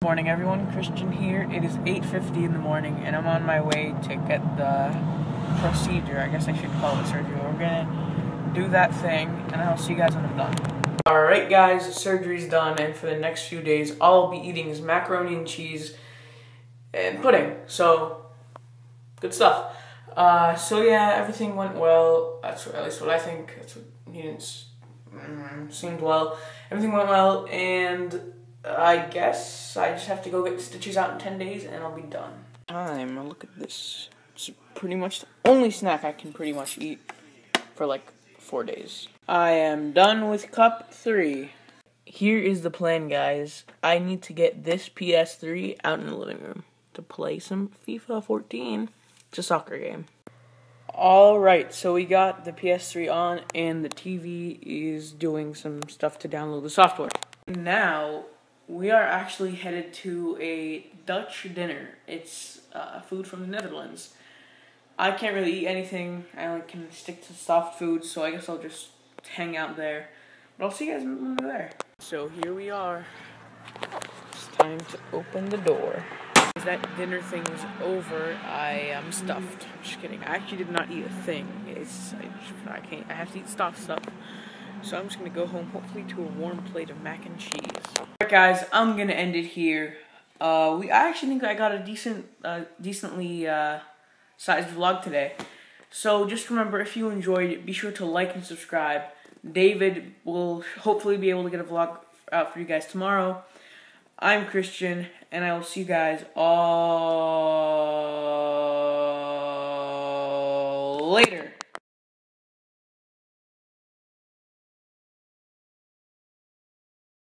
Morning everyone, Christian here. It is 8:50 in the morning and I'm on my way to get the procedure. I guess I should call it surgery. We're gonna do that thing and I'll see you guys when I'm done. Alright guys, the surgery's done and for the next few days all I'll be eating is macaroni and cheese and pudding. So, good stuff. So yeah, everything went well. That's at least what I think. That's what seemed well. Everything went well and I guess I just have to go get stitches out in 10 days and I'll be done. Look at this. It's pretty much the only snack I can pretty much eat for like 4 days. I am done with cup 3. Here is the plan, guys. I need to get this PS3 out in the living room to play some FIFA 14. It's a soccer game. Alright, so we got the PS3 on and the TV is doing some stuff to download the software. Now, we are actually headed to a Dutch dinner. It's food from the Netherlands. I can't really eat anything. I only can stick to soft foods, so I guess I'll just hang out there. But I'll see you guys when we're there. So here we are. It's time to open the door. As that dinner thing is over, I am stuffed. I'm just kidding. I actually did not eat a thing. I have to eat stuff. So I'm just going to go home, hopefully to a warm plate of mac and cheese. Alright guys, I'm going to end it here. I actually think I got a decently sized vlog today. So just remember, if you enjoyed it, be sure to like and subscribe. David will hopefully be able to get a vlog out for you guys tomorrow. I'm Christian, and I will see you guys all